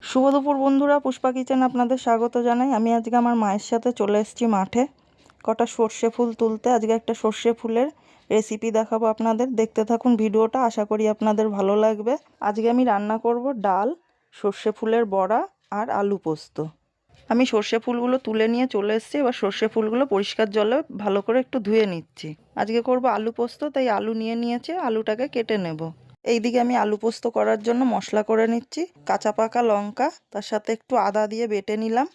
শুভ দুপুর বন্ধুরা, পুষ্পা কিচেন আপনাদের স্বাগত জানাই। আমি আজকে আমার মায়ের সাথে চলে এসেছি মাঠে কটা সর্ষে ফুল তুলতে। আজকে একটা সর্ষে ফুলের রেসিপি দেখাবো আপনাদের, দেখতে থাকুন ভিডিওটা, আশা করি আপনাদের ভালো লাগবে। আজকে আমি রান্না করব ডাল, সর্ষে ফুলের বড়া আর আলু পোস্ত। আমি সর্ষে ফুলগুলো তুলে নিয়ে চলে এসেছি, এবার সর্ষে ফুলগুলো পরিষ্কার জলে ভালো করে একটু ধুয়ে নিচ্ছি। আজকে করব আলু পোস্ত, তাই আলু নিয়ে নিয়েছি, আলুটাকে কেটে নেব। এইদিকে আমি আলু পোস্ত করার জন্য মশলা করে নিচ্ছি। কাঁচা পাকা লঙ্কা, তার সাথে একটু আদা দিয়ে বেটে নিলাম,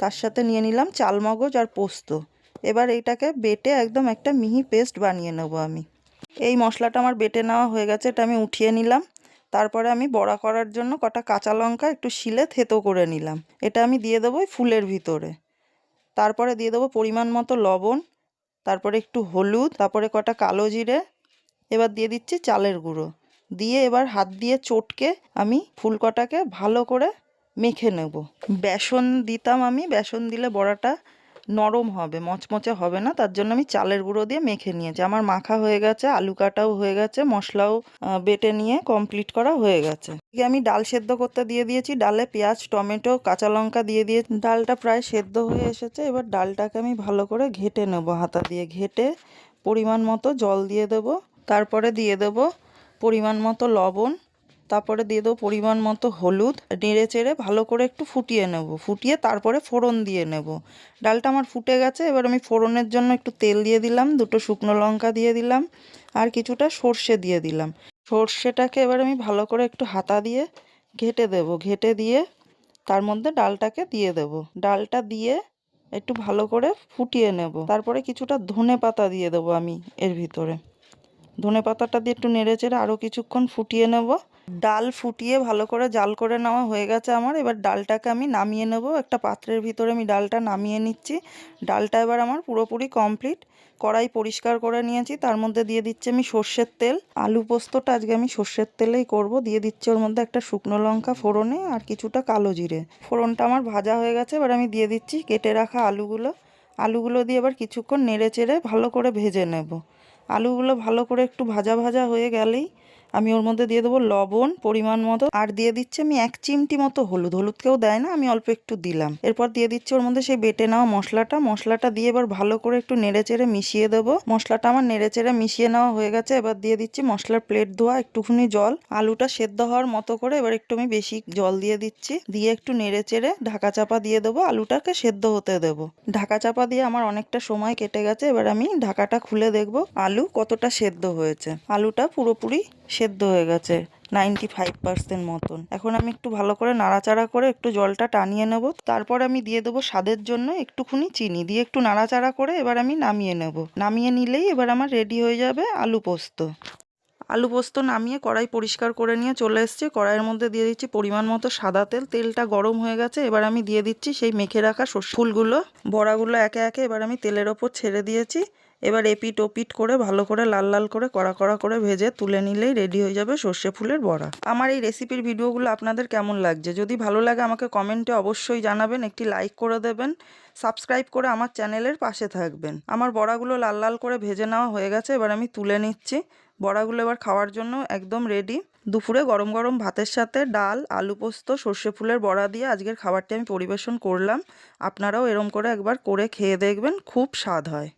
তার সাথে নিয়ে নিলাম চালমগজ আর পোস্ত। এবার এইটাকে বেটে একদম একটা মিহি পেস্ট বানিয়ে নেব আমি। এই মশলাটা আমার বেটে নেওয়া হয়ে গেছে, এটা আমি উঠিয়ে নিলাম। তারপরে আমি বড়া করার জন্য কটা কাঁচা লঙ্কা একটু শিলে থেতো করে নিলাম, এটা আমি দিয়ে দেবো ফুলের ভিতরে। তারপরে দিয়ে দেবো পরিমাণ মতো লবণ, তারপরে একটু হলুদ, তারপরে কটা কালো জিরে, এবার দিয়ে দিচ্ছি চালের গুঁড়ো। দিয়ে এবার হাত দিয়ে চটকে আমি ফুলকটাকে ভালো করে মেখে নেব। বেসন দিতাম আমি, বেসন দিলে বড়াটা নরম হবে, মচমচে হবে না, তার জন্য আমি চালের গুঁড়ো দিয়ে মেখে নিয়েছি। আমার মাখা হয়ে গেছে, আলু কাটাও হয়ে গেছে, মশলাও বেটে নিয়ে কমপ্লিট করা হয়ে গেছে। আমি ডাল সেদ্ধ করতে দিয়ে দিয়েছি, ডালে পেঁয়াজ, টমেটো, কাঁচা লঙ্কা দিয়ে দিয়ে ডালটা প্রায় সেদ্ধ হয়ে এসেছে। এবার ডালটাকে আমি ভালো করে ঘেটে নেব, হাতা দিয়ে ঘেটে পরিমাণ মতো জল দিয়ে দেব। তারপরে দিয়ে দেব পরিমাণ মতো লবণ, তারপরে দিয়ে দেবো পরিমাণ মতো হলুদ। নেড়ে চেড়ে ভালো করে একটু ফুটিয়ে নেব, ফুটিয়ে তারপরে ফোড়ন দিয়ে নেব। ডালটা আমার ফুটে গেছে, এবার আমি ফোড়নের জন্য একটু তেল দিয়ে দিলাম, দুটো শুকনো লঙ্কা দিয়ে দিলাম, আর কিছুটা সর্ষে দিয়ে দিলাম। সর্ষেটাকে এবার আমি ভালো করে একটু হাতা দিয়ে ঘেটে দেব, ঘেটে দিয়ে তার মধ্যে ডালটাকে দিয়ে দেব। ডালটা দিয়ে একটু ভালো করে ফুটিয়ে নেব। তারপরে কিছুটা ধনে পাতা দিয়ে দেবো আমি এর ভিতরে। ধনে পাতাটা দিয়ে একটু নেড়ে চেড়ে আরও কিছুক্ষণ ফুটিয়ে নেব। ডাল ফুটিয়ে ভালো করে জাল করে নেওয়া হয়ে গেছে আমার। এবার ডালটাকে আমি নামিয়ে নেব, একটা পাত্রের ভিতরে আমি ডালটা নামিয়ে নিচ্ছি। ডালটা এবার আমার পুরোপুরি কমপ্লিট। কড়াই পরিষ্কার করে নিয়েছি, তার মধ্যে দিয়ে দিচ্ছি আমি সর্ষের তেল। আলু পোস্তটা আজকে আমি সর্ষের তেলেই করব। দিয়ে দিচ্ছি ওর মধ্যে একটা শুকনো লঙ্কা ফোড়নে আর কিছুটা কালো জিরে। ফোড়নটা আমার ভাজা হয়ে গেছে, এবার আমি দিয়ে দিচ্ছি কেটে রাখা আলুগুলো। আলুগুলো দিয়ে এবার কিছুক্ষণ নেড়ে চেড়ে ভালো করে ভেজে নেব। আলুগুলো ভালো করে একটু ভাজা ভাজা হয়ে গেলেই আমি ওর মধ্যে দিয়ে দেবো লবণ পরিমাণ মতো, আর দিয়ে দিচ্ছি আমি 1 চিমটি মতো হলুদ। হলুদ কেউ দেয় না, আমি অল্প একটু দিলাম। এরপর দিয়ে দিচ্ছি ওর মধ্যে সেই বেটে নেওয়া মশলাটা দিয়ে এবার ভালো করে একটু নেড়ে চেড়ে মিশিয়ে দেবো। মশলাটা আমার নেড়ে চেড়ে মিশিয়ে নেওয়া হয়ে গেছে। এবার দিয়ে দিচ্ছি মশলার প্লেট ধোয়া একটুখানি জল, আলুটা সেদ্ধ হওয়ার মতো করে এবার একটু আমি বেশি জল দিয়ে দিচ্ছি। দিয়ে একটু নেড়ে চেড়ে ঢাকা চাপা দিয়ে দেবো, আলুটাকে সেদ্ধ হতে দেবো। ঢাকা চাপা দিয়ে আমার অনেকটা সময় কেটে গেছে, এবার আমি ঢাকাটা খুলে দেখবো আলু কতটা সেদ্ধ হয়েছে। আলুটা পুরোপুরি সেদ্ধ হয়ে গেছে 95% মতন। এখন আমি একটু ভালো করে নাড়াচাড়া করে একটু জলটা টানিয়ে নেব। তারপর আমি দিয়ে দেবো স্বাদের জন্য একটুখানি চিনি, দিয়ে একটু নাড়াচাড়া করে এবার আমি নামিয়ে নেব। নামিয়ে নিলেই এবার আমার রেডি হয়ে যাবে আলু পোস্ত। আলু পোস্ত নামিয়ে কড়াই পরিষ্কার করে নিয়ে চলে এসেছি। কড়াইয়ের মধ্যে দিয়ে দিচ্ছি পরিমাণ মতো সাদা তেল। তেলটা গরম হয়ে গেছে, এবার আমি দিয়ে দিচ্ছি সেই মেখে রাখা সর্ষে ফুলগুলো, বড়াগুলো একে একে এবার আমি তেলের ওপর ছেড়ে দিয়েছি। এবার এপিট ওপিট করে ভালো করে লাল লাল করে কড়া কড়া করে ভেজে তুলে নিলেই রেডি হয়ে যাবে সর্ষে ফুলের বড়া। আমার এই রেসিপির ভিডিওগুলো আপনাদের কেমন লাগছে? যদি ভালো লাগে আমাকে কমেন্টে অবশ্যই জানাবেন, একটি লাইক করে দেবেন, সাবস্ক্রাইব করে আমার চ্যানেলের পাশে থাকবেন। আমার বড়াগুলো লাল লাল করে ভেজে নেওয়া হয়ে গেছে, এবার আমি তুলে নিচ্ছি। বড়াগুলো এবার খাওয়ার জন্য একদম রেডি। দুপুরে গরম গরম ভাতের সাথে ডাল, আলু পোস্ত, সর্ষে ফুলের বড়া দিয়ে আজকের খাবারটি আমি পরিবেশন করলাম। আপনারাও এরম করে একবার করে খেয়ে দেখবেন, খুব স্বাদ হয়।